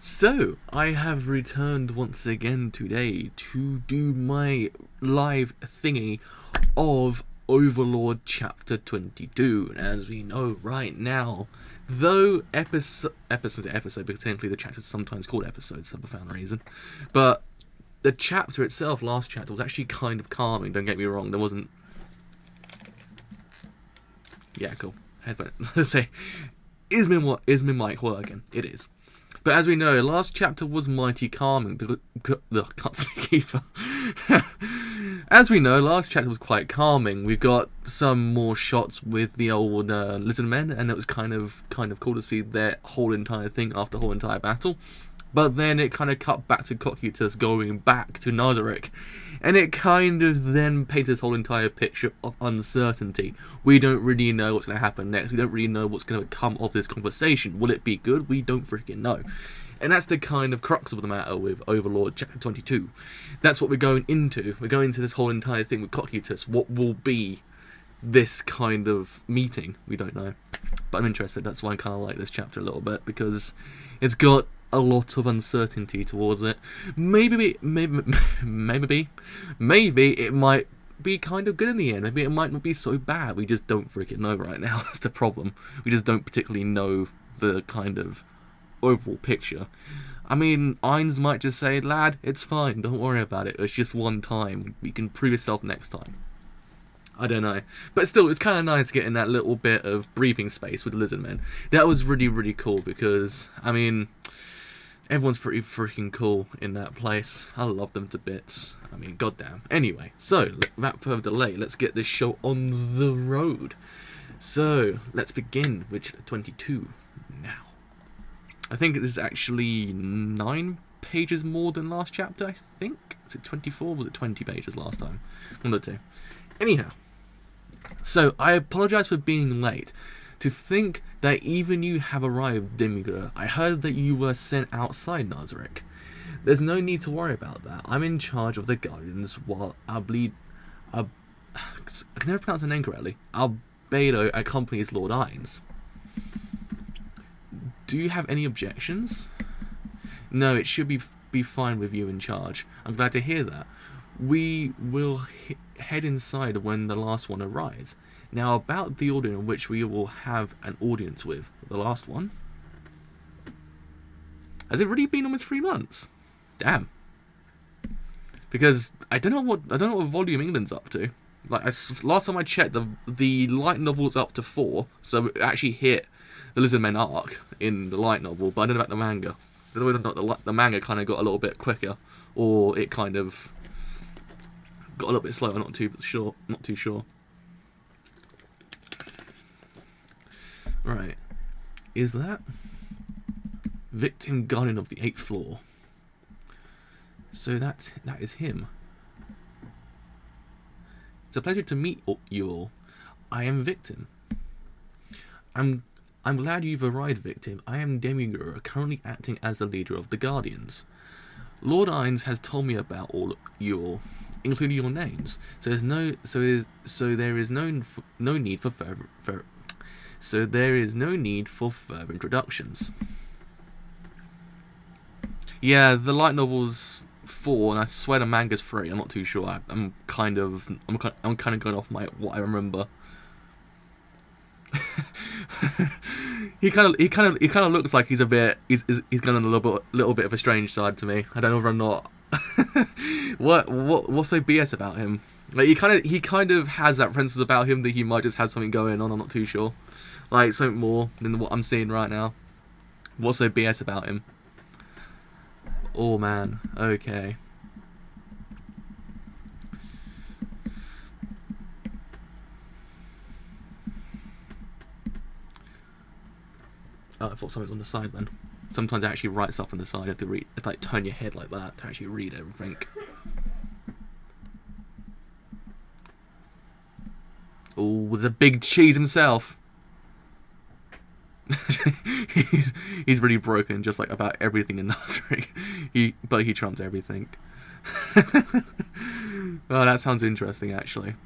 So, I have returned once again today to do my live thingy of Overlord Chapter 22. And as we know right now, though episode because technically the chapter is sometimes called episodes for some profound reason, but the chapter itself, last chapter, was actually kind of calming, don't get me wrong, there wasn't... Yeah, cool. Headphone. Let's say, is my mic working? It is. But as we know, last chapter was mighty calming. Can't speak either. As we know, last chapter was quite calming. We got some more shots with the old lizard men, and it was kind of cool to see their whole entire thing after the whole entire battle. But then it kind of cut back to Cocytus going back to Nazarick, and it kind of then painted this whole entire picture of uncertainty. We don't really know what's going to happen next. We don't really know what's going to come of this conversation. Will it be good? We don't freaking know. And that's the kind of crux of the matter with Overlord Chapter 22. That's what we're going into. We're going into this whole entire thing with Cocytus. What will be this kind of meeting? We don't know. But I'm interested. That's why I kind of like this chapter a little bit, because it's got a lot of uncertainty towards it. Maybe it might be kind of good in the end. Maybe it might not be so bad. We just don't freaking know right now. That's the problem. We just don't particularly know the kind of overall picture. I mean, Ainz might just say, lad, it's fine, don't worry about it. It's just one time. You can prove yourself next time. I don't know. But still, it's kind of nice getting that little bit of breathing space with the lizard men. That was really, really cool because, I mean, everyone's pretty freaking cool in that place. I love them to bits. I mean, goddamn. Anyway, so, without further delay, let's get this show on the road. So, let's begin with chapter 22 now. I think this is actually 9 pages more than last chapter, I think. Is it 24? Was it 20 pages last time? One or two. Anyhow. So, I apologise for being late. To think that even you have arrived, Demigod. I heard that you were sent outside Nazarick. There's no need to worry about that. I'm in charge of the Guardians while I can never pronounce her name correctly. Albedo accompanies Lord Ainz. Do you have any objections? No, it should be fine with you in charge. I'm glad to hear that. We will head inside when the last one arrives. Now, about the order in which we will have an audience with. The last one? Has it really been almost 3 months? Damn. Because I don't know what volume England's up to. Like last time I checked, the light novel's up to 4, so it actually hit the Lizardmen arc in the light novel. But I don't know about the manga. The manga kind of got a little bit quicker, or it kind of got a little bit slower. Not too sure. Right, is that Victim Guardian of the 8th floor? So that is him. It's a pleasure to meet you all. I am Victim. I'm glad you've arrived, Victim. I am Demigod, currently acting as the leader of the Guardians. Lord Ainz has told me about you all, including your names. So there is no need for further introductions. Yeah, the light novel's 4, and I swear the manga's 3. I'm not too sure. I'm kind of going off what I remember. he kind of looks like he's got a little bit of a strange side to me. I don't know whether or not. What's so BS about him? Like he kind of has that princess about him that he might just have something going on. I'm not too sure. Like something more than what I'm seeing right now. What's so BS about him? Oh man, okay. Oh, I thought something was on the side then. Sometimes it actually writes stuff on the side. You have to read, like turn your head like that to actually read everything. Oh, there's a big cheese himself. he's really broken, just like about everything in Nazarick. But he trumps everything. Oh, that sounds interesting, actually.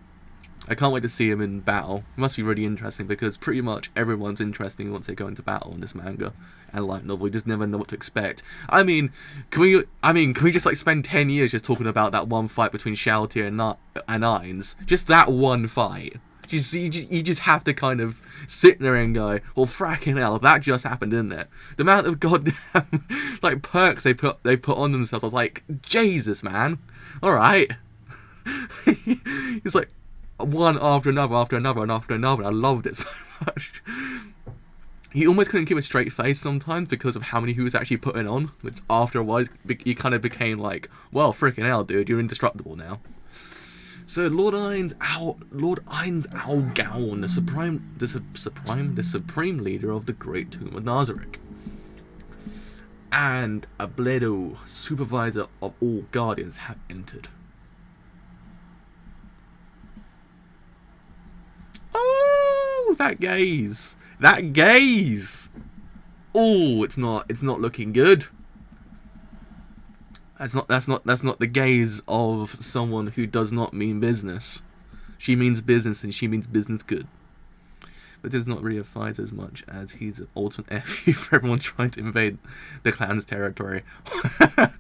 I can't wait to see him in battle. It must be really interesting because pretty much everyone's interesting once they go into battle in this manga and light novel. You just never know what to expect. I mean, can we just like spend 10 years just talking about that one fight between Shouty and Ainz? Just that one fight. You just have to kind of sit there and go, well, fracking hell, that just happened, didn't it? The amount of goddamn like perks they put on themselves, I was like, Jesus, man, all right. It's like one after another, after another, and after another. I loved it so much. He almost couldn't keep a straight face sometimes because of how many he was actually putting on. Which after a while, you kind of became like, well, freaking hell, dude, you're indestructible now. So Lord Ainz Algaon, the supreme leader of the Great Tomb of Nazarick, and Abledo, supervisor of all guardians, have entered. Oh, that gaze! That gaze! Oh, it's not looking good. That's not the gaze of someone who does not mean business. She means business, and she means business good. But it's not really a fight as much as he's an ultimate FU for everyone trying to invade the clan's territory. And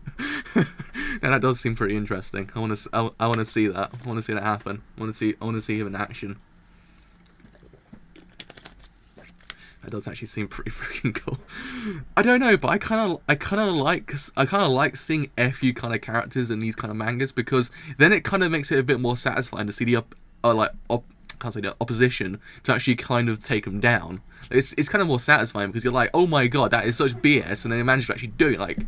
that does seem pretty interesting. I want to see that. I want to see that happen. I want to see him in action. That does actually seem pretty freaking cool. I don't know, but I kind of like seeing FU kind of characters in these kind of mangas, because then it kind of makes it a bit more satisfying to see the opposition to actually kind of take them down. It's kind of more satisfying because you're like, oh my god, that is such BS, and then they managed to actually do it. Like, you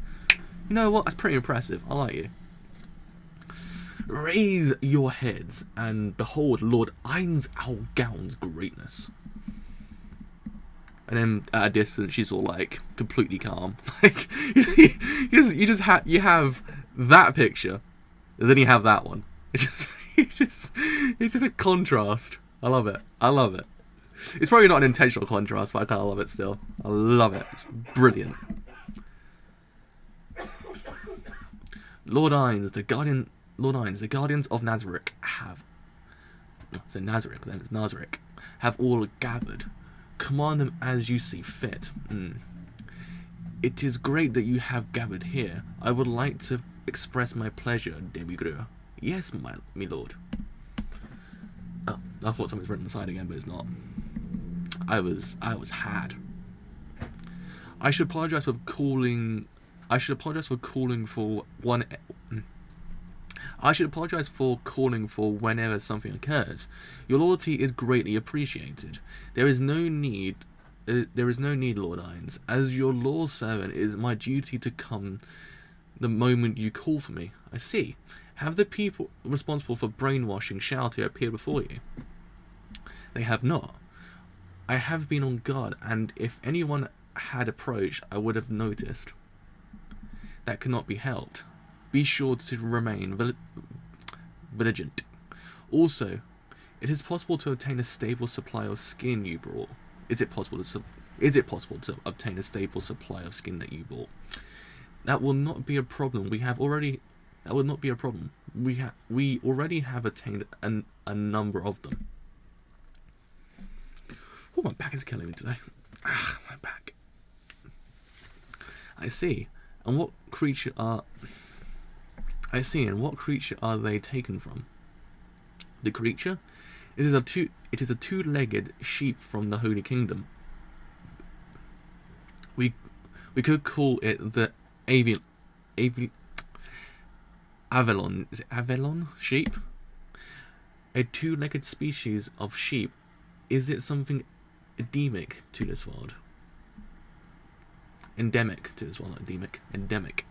know what? That's pretty impressive. I like you. Raise your heads and behold Lord Ainz Algaon's greatness. And then at a distance, she's all like completely calm. Like you have that picture, and then you have that one. It's just a contrast. I love it. I love it. It's probably not an intentional contrast, but I kind of love it still. I love it. It's brilliant. Lord Ainz, the guardians of Nazarick have. So Nazarick, then it's Nazarick, have all gathered. Command them as you see fit. It is great that you have gathered here. I would like to express my pleasure, Demigre. Yes, my lord. Oh, I thought something was written inside again, but it's not. I was had. I should apologize for calling for one. I should apologize for calling for whenever something occurs. Your loyalty is greatly appreciated. There is no need, Lord Ainz. As your law servant, it is my duty to come the moment you call for me. I see. Have the people responsible for brainwashing Shouty appeared before you? They have not. I have been on guard, and if anyone had approached, I would have noticed. That cannot be helped. Be sure to remain vigilant. Also, it is possible to obtain a stable supply of skin you brought. Is it possible to obtain a stable supply of skin that you bought? That will not be a problem. That would not be a problem. We already have attained a number of them. Oh, my back is killing me today. Ah, my back. I see. And what creature are they taken from? The creature? It is a two-legged sheep from the Holy Kingdom. We could call it the Avalon. Is it Avalon sheep? A two-legged species of sheep. Is it something endemic to this world? Endemic to this world, not endemic. Endemic.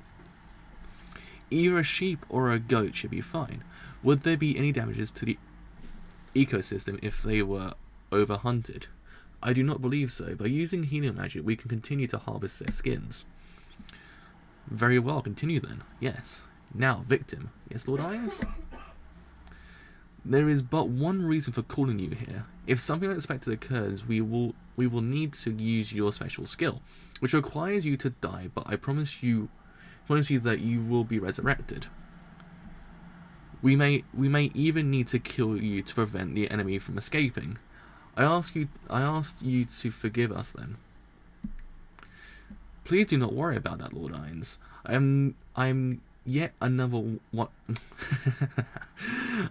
Either a sheep or a goat should be fine. Would there be any damages to the ecosystem if they were overhunted? I do not believe so. By using healing magic, we can continue to harvest their skins. Very well, continue then. Yes. Now, victim. Yes, Lord Ainz? There is but one reason for calling you here. If something unexpected occurs, we will need to use your special skill, which requires you to die, but I promise you that you will be resurrected. We may even need to kill you to prevent the enemy from escaping. I asked you to forgive us then. Please do not worry about that, Lord Ines. I'm yet another what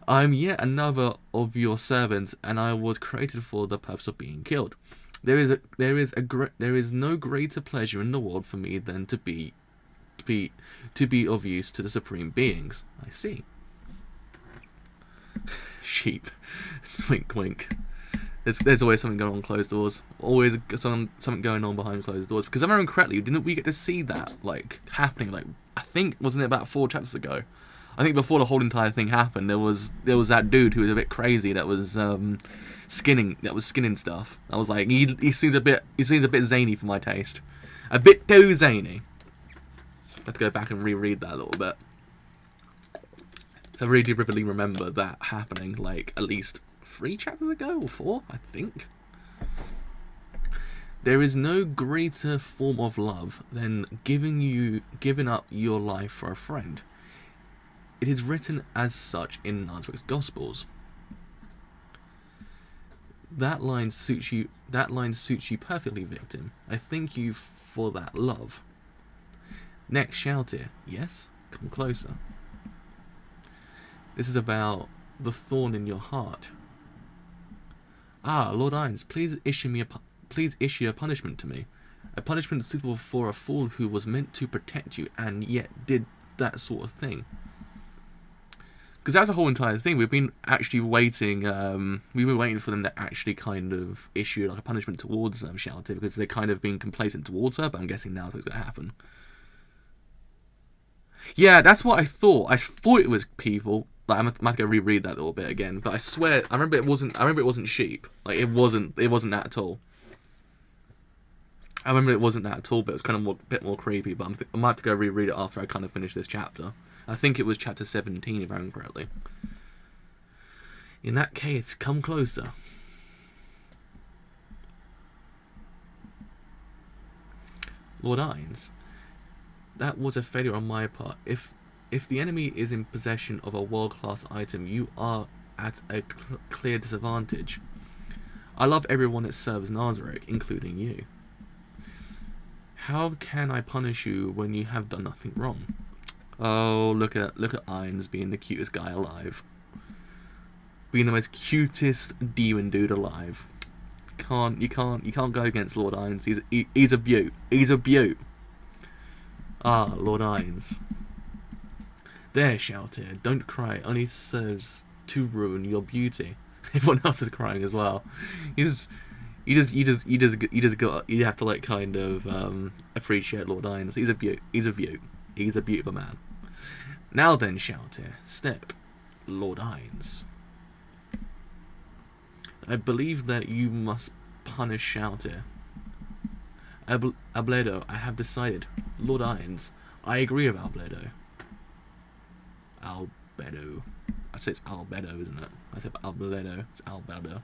I'm yet another of your servants, and I was created for the purpose of being killed. There is no greater pleasure in the world for me than to be of use to the supreme beings. I see. Sheep. Wink, wink. There's always something going on closed doors. Always something going on behind closed doors. Because if I remember correctly, didn't we get to see that like happening? Like, I think, wasn't it about 4 chapters ago? I think before the whole entire thing happened, there was that dude who was a bit crazy that was skinning stuff. I was like, he seems a bit zany for my taste, a bit too zany. I have to go back and reread that a little bit. So I really do vividly remember that happening, like at least 3 chapters ago or 4, I think. There is no greater form of love than giving up your life for a friend. It is written as such in Nazarick's Gospels. That line suits you perfectly, victim. I thank you for that love. Next, shout it. Yes? Come closer. This is about the thorn in your heart. Ah, Lord Ines, please issue a punishment to me. A punishment suitable for a fool who was meant to protect you and yet did that sort of thing. Because that's the whole entire thing. We've been actually waiting. We've been waiting for them to actually kind of issue like a punishment towards Shelter, because they're kind of being complacent towards her. But I'm guessing now it's going to happen. Yeah, that's what I thought. I thought it was people. Like, I'm gonna have to go reread that a little bit again. But I swear, I remember it wasn't sheep. Like, it wasn't that at all. I remember it wasn't that at all. But it was kind of a bit more creepy. But I might have to go reread it after I kind of finish this chapter. I think it was chapter 17, if I remember correctly. In that case, come closer. Lord Ines, that was a failure on my part. If the enemy is in possession of a world-class item, you are at a clear disadvantage. I love everyone that serves Nazarick, including you. How can I punish you when you have done nothing wrong? Oh, look at Ines being the cutest guy alive. Being the most cutest demon dude alive. You can't go against Lord Ines. He's a beaut. He's a beaut. Ah, Lord Ines. There, Shelter. Don't cry. Only serves to ruin your beauty. Everyone else is crying as well. You have to like kind of appreciate Lord Ines. He's a beaut. He's a beaut. He's a beautiful man. Now then, Shelter, step, Lord Ines. I believe that you must punish Shelter. Albledo, I have decided. Lord Ines, I agree with Albledo. Albedo. I say it's Albedo, isn't it? I said Albledo. It's Albedo.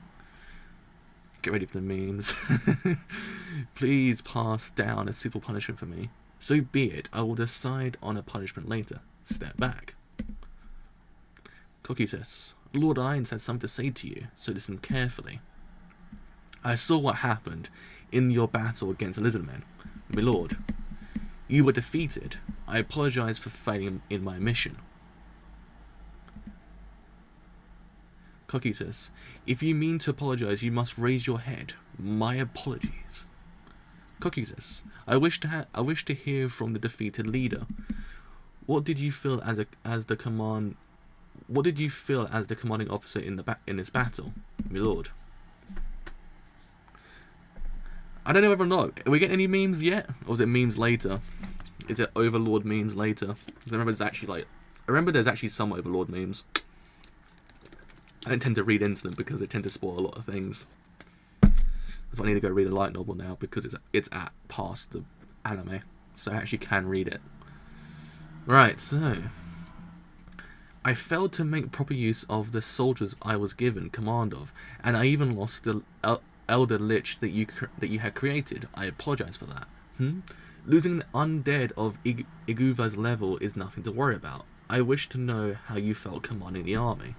Get ready for the memes. Please pass down a suitable punishment for me. So be it. I will decide on a punishment later. Step back. Cocytus, Lord Ines has something to say to you, so listen carefully. I saw what happened in your battle against Lizardmen. My lord, you were defeated. I apologize for failing in my mission. Cocytus, if you mean to apologize, you must raise your head. My apologies. Cocytus, I wish to hear from the defeated leader. What did you feel as the commanding officer in this battle, my lord? I don't know whether or not. Are we getting any memes yet, or is it memes later? Is it Overlord memes later? Because I remember there's actually some Overlord memes. I don't tend to read into them because they tend to spoil a lot of things. So I need to go read a light novel now because it's at past the anime, so I actually can read it. Right, so I failed to make proper use of the soldiers I was given command of, and I even lost the elder lich that you had created. I apologize for that. Losing the undead of Iguva's level is nothing to worry about. I wish to know how you felt commanding the army.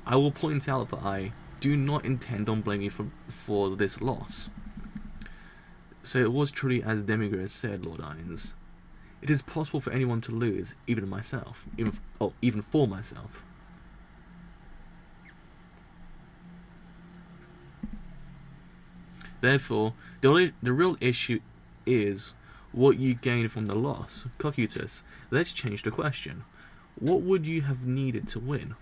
I will point out that I do not intend on blaming you for this loss. So it was truly as Demigod said, Lord Irons. It is possible for anyone to lose, even myself, even for myself. Therefore, the real issue is what you gain from the loss. Cocytus, let's change the question. What would you have needed to win?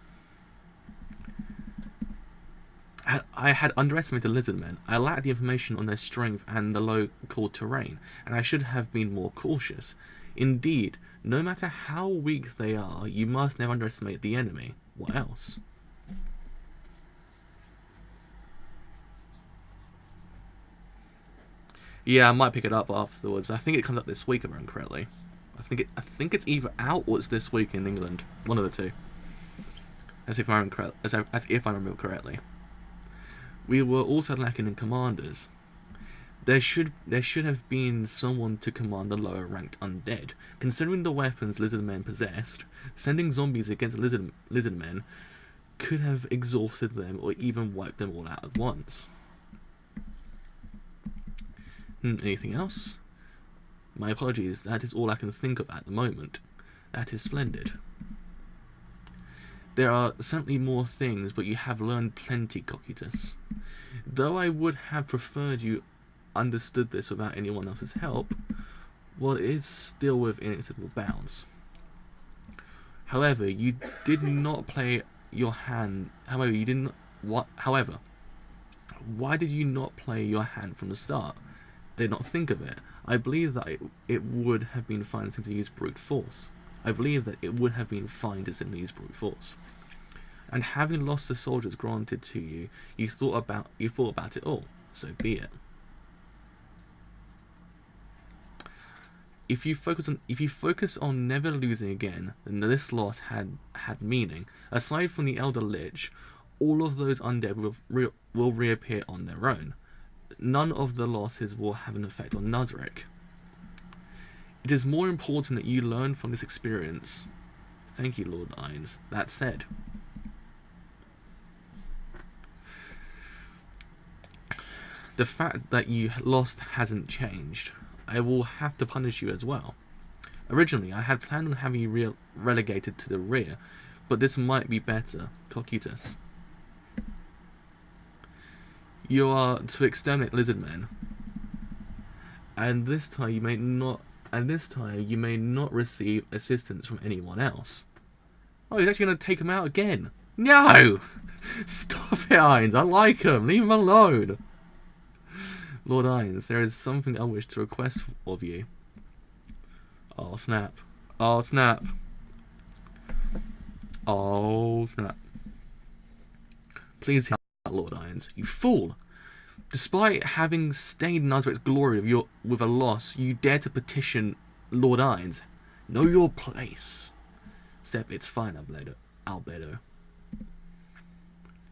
I had underestimated lizardmen. I lacked the information on their strength and the local terrain, and I should have been more cautious. Indeed, no matter how weak they are, you must never underestimate the enemy. What else? Yeah, I might pick it up afterwards. I think it comes up this week, if I remember correctly. I think it's either out or it's this week in England. One of the two. As if I remember correctly. We were also lacking in commanders. There should have been someone to command the lower ranked undead. Considering the weapons lizardmen possessed, sending zombies against lizardmen could have exhausted them or even wiped them all out at once. Anything else? My apologies, that is all I can think of at the moment. That is splendid. There are certainly more things, but you have learned plenty, Cocytus. Though I would have preferred you understood this without anyone else's help, well, it is still within acceptable bounds. However, you did not play your hand. However, why did you not play your hand from the start? I did not think of it. I believe that it would have been fine to simply use brute force. And having lost the soldiers granted to you, you thought about it all. So be it. If you focus on never losing again, then this loss had meaning. Aside from the Elder Lich, all of those undead will reappear on their own. None of the losses will have an effect on Nazarick. It is more important that you learn from this experience. Thank you, Lord Irons. That said, the fact that you lost hasn't changed. I will have to punish you as well. Originally, I had planned on having you relegated to the rear, but this might be better. Cocytus. You are to exterminate lizardmen, and this time you may not receive assistance from anyone else. Oh, he's actually going to take him out again. No! Stop it, Irons. I like him. Leave him alone. Lord Irons, there is something I wish to request of you. Oh, snap. Oh, snap. Oh, snap. Please help out, Lord Irons. You fool! Despite having stained Nazarick's glory with a loss, you dare to petition Lord Irons. Know your place. Step, it's fine, Albedo.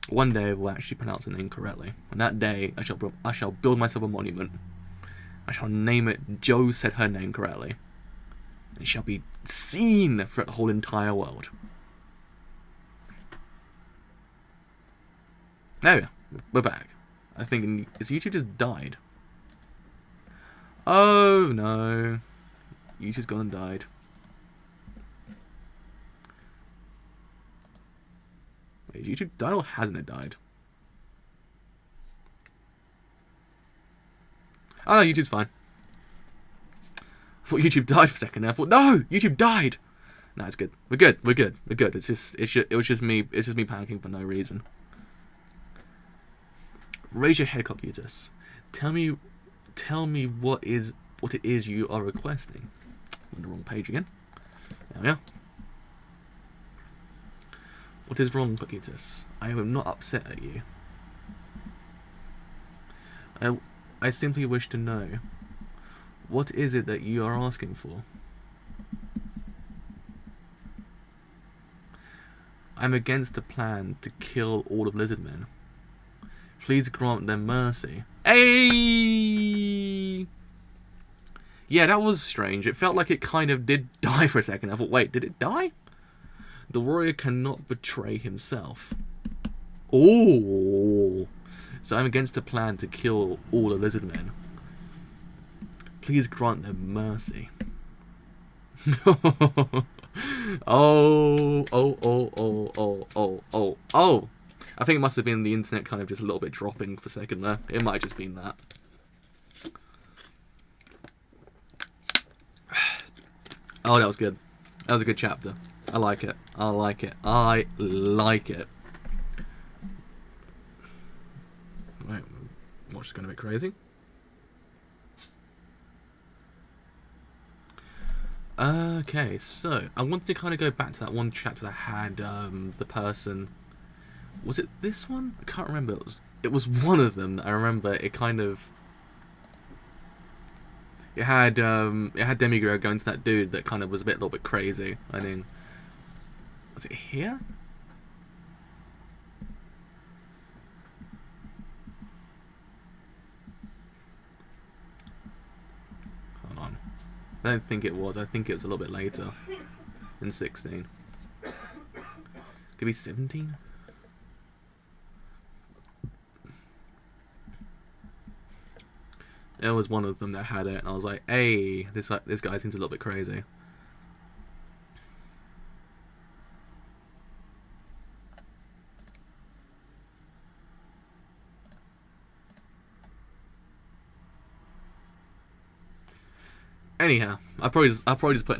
One day I will actually pronounce the name correctly. On that day, I shall build myself a monument. I shall name it Jo said her name correctly. And it shall be seen throughout the whole entire world. There we go. We're back. I think is YouTube just died. Oh no. YouTube's gone and died. Wait, is YouTube died or hasn't it died? Oh no, YouTube's fine. I thought YouTube died for a second. I thought, no, YouTube died. No, it's good. We're good. It was just me panicking for no reason. Raise your head, Cocytus. Tell me what it is you are requesting. I'm on the wrong page again. There we are. What is wrong, Cocytus? I am not upset at you. I simply wish to know, what is it that you are asking for? I'm against the plan to kill all of lizardmen. Please grant them mercy. Hey! Yeah, that was strange. It felt like it kind of did die for a second. I thought, wait, did it die? The warrior cannot betray himself. Oh, so I'm against a plan to kill all the lizard men. Please grant them mercy. Oh. I think it must have been the internet kind of just a little bit dropping for a second there. It might have just been that. Oh, that was good. That was a good chapter. I like it. I like it. I like it. Right, what's going a bit crazy? Okay, so I wanted to kind of go back to that one chapter that had the person. Was it this one? I can't remember. It was one of them that I remember. It kind of. It had Demigirl going to that dude that kind of was a little bit crazy. I mean, was it here? Hold on. I don't think it was. I think it was a little bit later. In 16. Could be 17? There was one of them that had it, and I was like, hey, this guy seems a little bit crazy. Anyhow, I probably just put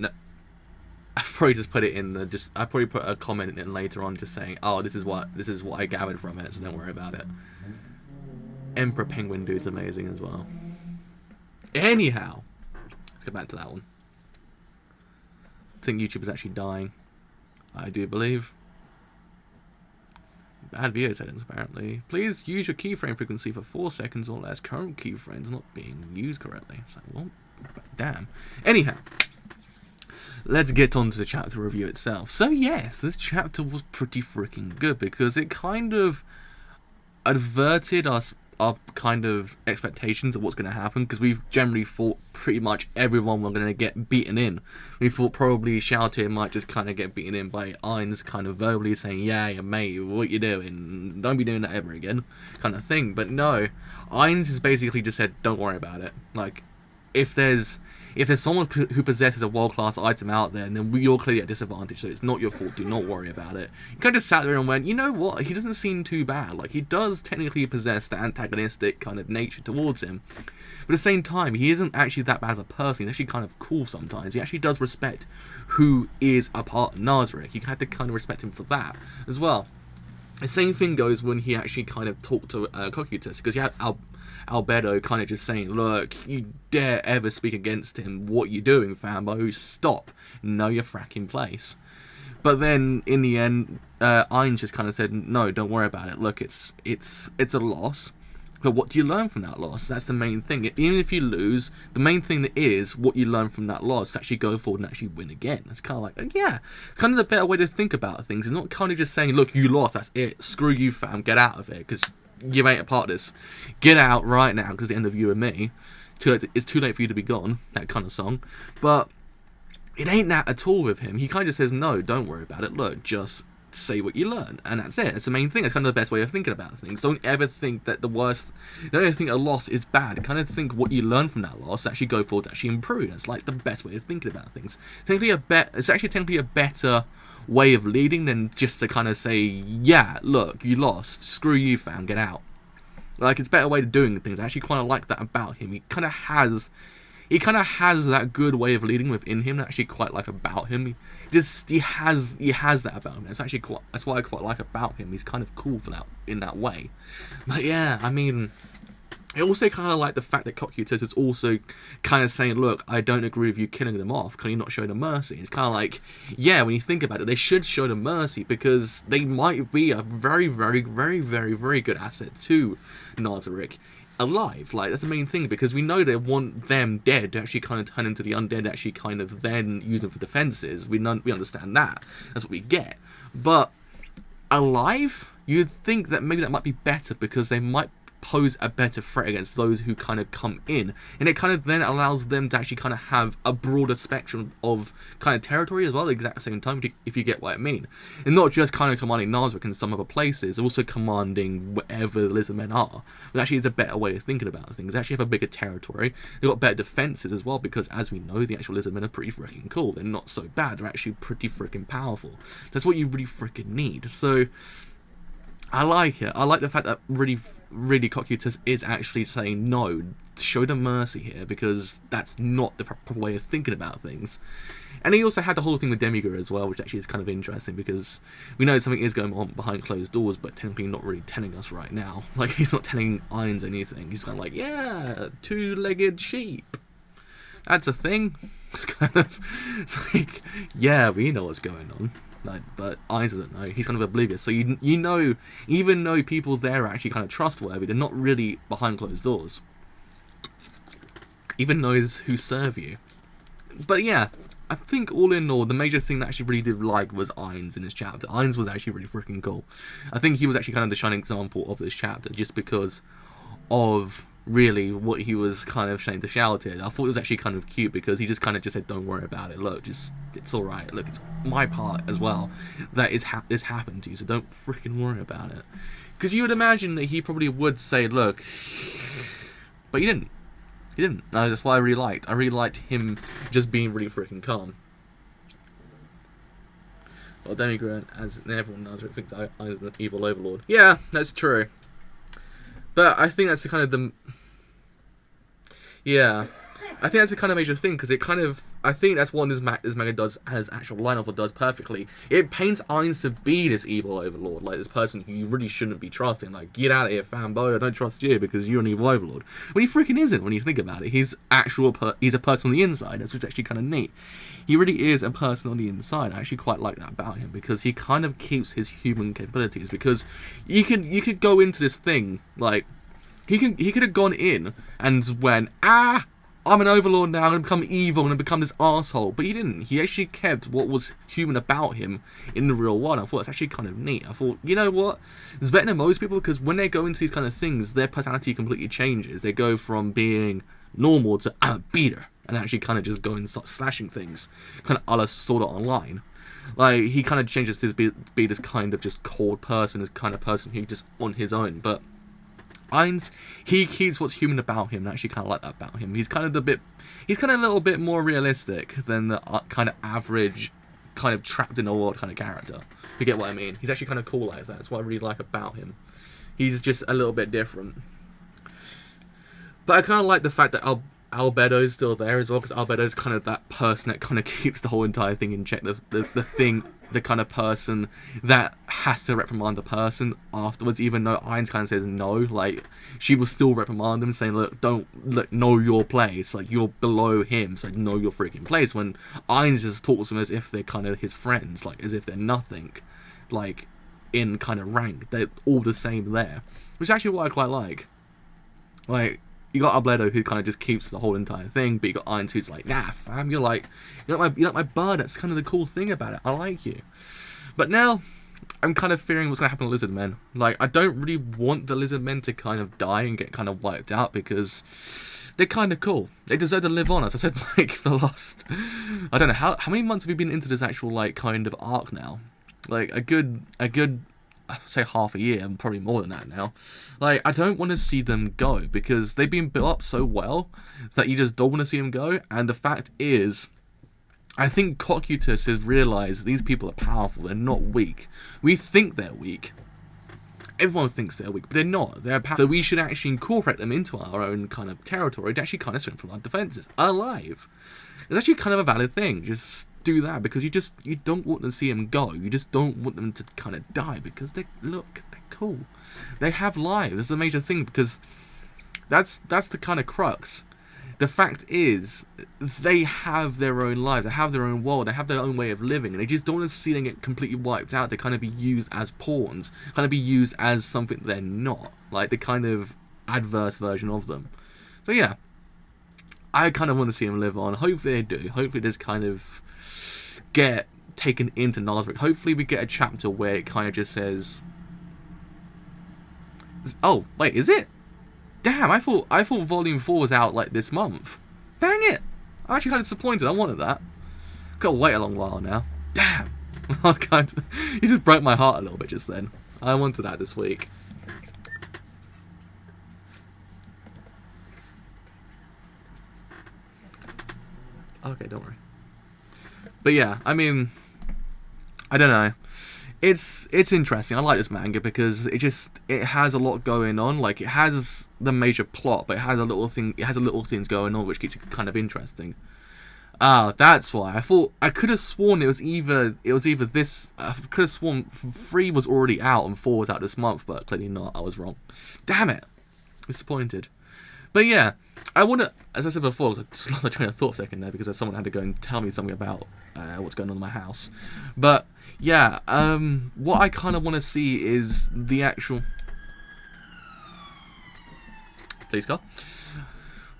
it in the I probably put a comment in later on just saying, oh, this is what I gathered from it, so don't worry about it. Emperor Penguin dude's amazing as well. Anyhow, let's go back to that one. I think YouTube is actually dying. I do believe. Bad video settings, apparently. Please use your keyframe frequency for 4 seconds or less. Current keyframes not being used correctly. So, well, damn. Anyhow, let's get on to the chapter review itself. So, yes, this chapter was pretty freaking good because it kind of adverted us our kind of expectations of what's going to happen, because we've generally thought pretty much everyone were going to get beaten in. We thought probably Shouter might just kind of get beaten in by Ainz kind of verbally saying, yeah, mate, what you doing? Don't be doing that ever again, kind of thing. But no, Ainz has basically just said, don't worry about it. Like, if there's someone who possesses a world-class item out there, then you're clearly at a disadvantage, so it's not your fault, do not worry about it. You kind of sat there and went, you know what, he doesn't seem too bad. Like, he does technically possess the antagonistic kind of nature towards him. But at the same time, he isn't actually that bad of a person. He's actually kind of cool sometimes. He actually does respect who is a part of Nazarick. You have to kind of respect him for that as well. The same thing goes when he actually kind of talked to Cocytus, because you had Albedo kind of just saying, look, you dare ever speak against him, what you doing, fambo? Stop. Know your fracking place. But then, in the end, Ainz just kind of said, no, don't worry about it. Look, it's a loss. But what do you learn from that loss? That's the main thing. Even if you lose, the main thing is what you learn from that loss to actually go forward and actually win again. It's kind of like, yeah, it's kind of the better way to think about things. It's not kind of just saying, look, you lost, that's it. Screw you, fam, get out of it, because you ain't a part of this. Get out right now, because it's the end of you and me. It's too late for you to be gone, that kind of song. But it ain't that at all with him. He kind of says, no, don't worry about it. Look, just say what you learn, and that's it. It's the main thing. It's kind of the best way of thinking about things. Don't ever think that don't ever think a loss is bad. Kind of think what you learn from that loss, actually go forward to actually improve. That's like the best way of thinking about things. It's actually technically a better way of leading than just to kind of say, yeah, look, you lost, screw you, fam, get out. Like, it's a better way of doing things. I actually kind of like that about him. He kind of has that good way of leading within him that I actually quite like about him. He has that about him. That's what I quite like about him. He's kind of cool for that, in that way. But yeah, I mean, I also kind of like the fact that Cocytus is also kind of saying, look, I don't agree with you killing them off. Can you not show them mercy? It's kind of like, yeah, when you think about it, they should show them mercy, because they might be a very, very, very, very, very good asset to Nazarick alive. Like, that's the main thing, because we know they want them dead to actually kind of turn into the undead, actually kind of then use them for defenses. We understand that. That's what we get. But alive, you'd think that maybe that might be better, because they might pose a better threat against those who kind of come in, and it kind of then allows them to actually kind of have a broader spectrum of kind of territory as well at the exact same time, if you get what I mean. And not just kind of commanding Nazarick and some other places, also commanding wherever the lizardmen are. But actually is a better way of thinking about things. They actually have a bigger territory. They've got better defenses as well, because as we know, the actual lizardmen are pretty freaking cool. They're not so bad. They're actually pretty freaking powerful. That's what you really freaking need. So I like it. I like the fact that really Cocytus is actually saying no, show them mercy here, because that's not the proper way of thinking about things. And he also had the whole thing with Demigod as well, which actually is kind of interesting, because we know something is going on behind closed doors, but technically not really telling us right now. Like, he's not telling Irons anything. He's kind of like, yeah, two-legged sheep. That's a thing. It's like, yeah, we know what's going on. Like, but Irons doesn't know. He's kind of oblivious. So you know, even though people there are actually kind of trustworthy, they're not really behind closed doors. Even those who serve you. But yeah, I think all in all, the major thing that I actually really did like was Irons in this chapter. Irons was actually really freaking cool. I think he was actually kind of the shining example of this chapter, just because of really what he was kind of saying to shout at. I thought it was actually kind of cute, because he just kind of just said, don't worry about it, look, just, it's alright, look, it's my part as well that this happened to you, so don't freaking worry about it. Because you would imagine that he probably would say, look, but he didn't. That's what I really liked. I really liked him just being really freaking calm. Well, Demigod, as everyone knows, thinks I was an evil overlord. Yeah, that's true. But I think that's the kind of the... Yeah. I think that's the kind of major thing, because it kind of... I think that's what this manga does, as actual line novel does perfectly. It paints Irons to be this evil overlord, like this person who you really shouldn't be trusting. Like, get out of here, fanboy, I don't trust you because you're an evil overlord. When he freaking isn't, when you think about it. He's a person on the inside. That's what's actually kind of neat. He really is a person on the inside. I actually quite like that about him, because he kind of keeps his human capabilities. Because you could go into this thing, like, he could have gone in and went, I'm an overlord now, I'm going to become evil and become this asshole. But he didn't. He actually kept what was human about him in the real world. I thought it's actually kind of neat. I thought, you know what? It's better than most people, because when they go into these kind of things, their personality completely changes. They go from being normal to, I'm a beater. And actually kind of just go and start slashing things. Kind of a la Sword Art Online. Like, he kind of changes to be this kind of just cold person, this kind of person who just on his own. But Irons, he keeps what's human about him, and I actually kind of like that about him. He's kind of a little bit more realistic than the kind of average, kind of trapped in a world kind of character. You get what I mean? He's actually kind of cool like that. That's what I really like about him. He's just a little bit different. But I kind of like the fact that Albedo's still there as well, because Albedo's kind of that person that kind of keeps the whole entire thing in check. The kind of person that has to reprimand the person afterwards, even though Irons kind of says no. Like, she will still reprimand him, saying, look, know your place. Like, you're below him, so know your freaking place. When Irons just talks to them as if they're kind of his friends, like, as if they're nothing, like, in kind of rank. They're all the same there, which is actually what I quite like. Like, you got Overlord, who kind of just keeps the whole entire thing, but you got Irons, who's like, nah, fam, you're like my bud. That's kind of the cool thing about it. I like you. But now, I'm kind of fearing what's going to happen to Lizardmen. Like, I don't really want the Lizardmen to kind of die and get kind of wiped out, because they're kind of cool. They deserve to live on. As I said, like, for the last, I don't know, how many months have we been into this actual, like, kind of arc now? Like, a good I'd say half a year, and probably more than that now. Like, I don't want to see them go, because they've been built up so well that you just don't want to see them go. And the fact is, I think Cocytus has realised these people are powerful, they're not weak. We think they're weak. Everyone thinks they're weak, but they're not. They're powerful. So we should actually incorporate them into our own kind of territory to actually kind of strengthen our defences. Alive. It's actually kind of a valid thing. Just do that, because you don't want to see them go. You just don't want them to kind of die, because they're cool. They have lives. That's the major thing, because that's the kind of crux. The fact is, they have their own lives, they have their own world, they have their own way of living, and they just don't want to see them get completely wiped out. They kind of be used as pawns, kind of be used as something they're not, like the kind of adverse version of them. So yeah, I kind of want to see them live on. Hopefully they do. Hopefully this kind of get taken into Nazarick. Hopefully we get a chapter where it kind of just says, oh wait, is it? Damn, I thought Volume 4 was out like this month. Dang it! I'm actually kind of disappointed. I wanted that. Gotta wait a long while now. Damn. I was kind of... You just broke my heart a little bit just then. I wanted that this week. Okay, don't worry. But yeah, I mean... I don't know. It's interesting. I like this manga because it has a lot going on. Like, it has the major plot, but it has little things going on which keeps it kind of interesting. Ah, that's why. I could have sworn it was either this. I could have sworn 3 was already out and 4 was out this month, but clearly not. I was wrong. Damn it. Disappointed. But yeah, I want to, as I said before, I just lost my train of thought for a second there because someone had to go and tell me something about what's going on in my house. But yeah, what I kind of want to see is the actual... Please, Carl.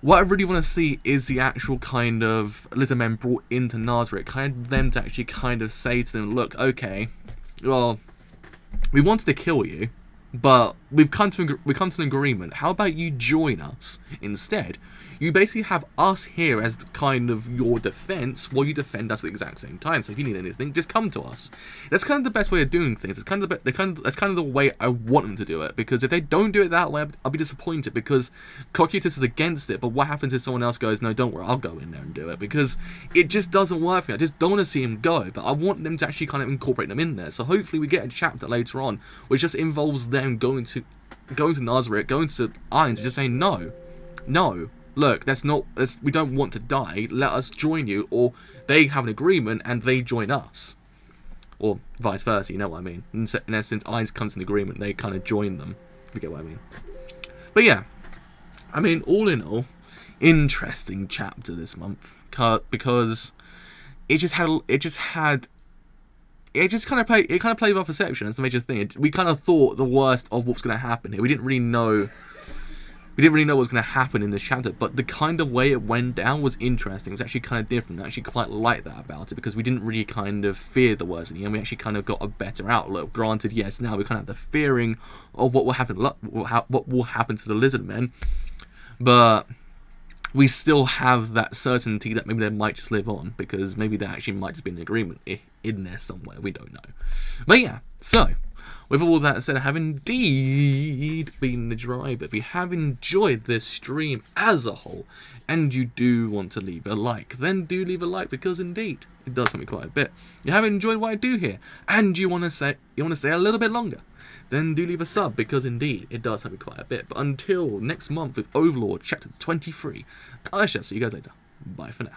What I really want to see is the actual kind of lizardmen brought into Nazarick, kind of them to actually kind of say to them, look, okay, well, we wanted to kill you, but we've come to an agreement. How about you join us instead? You basically have us here as kind of your defense, while you defend us at the exact same time. So if you need anything, just come to us. That's kind of the best way of doing things. It's kind of that's kind of the way I want them to do it. Because if they don't do it that way, I'll be disappointed. Because Cocytus is against it. But what happens if someone else goes, no, don't worry, I'll go in there and do it? Because it just doesn't work for me. I just don't want to see him go. But I want them to actually kind of incorporate them in there. So hopefully we get a chapter later on which just involves them going to Nazarick, going to Irons, and just saying no. Look, we don't want to die. Let us join you, or they have an agreement and they join us, or vice versa. You know what I mean? In essence, Irons comes to an agreement, they kind of join them. You get what I mean? But yeah, I mean, all in all, interesting chapter this month because it kind of played with our perception. That's the major thing. We kind of thought the worst of what's going to happen here. We didn't really know what was going to happen in this chapter, but the kind of way it went down was interesting. It was actually kind of different. I actually quite like that about it, because we didn't really kind of fear the worst in the end. We actually kind of got a better outlook. Granted, yes, now we kind of have the fearing of what will happen to the lizard men, but we still have that certainty that maybe they might just live on, because maybe there actually might just be an agreement in there somewhere. We don't know. But yeah, so with all that said, I have indeed been the driver. If you have enjoyed this stream as a whole, and you do want to leave a like, then do leave a like, because indeed it does help me quite a bit. You have enjoyed what I do here, and you want to stay a little bit longer, then do leave a sub, because indeed it does help me quite a bit. But until next month with Overlord Chapter 23, I shall see you guys later. Bye for now.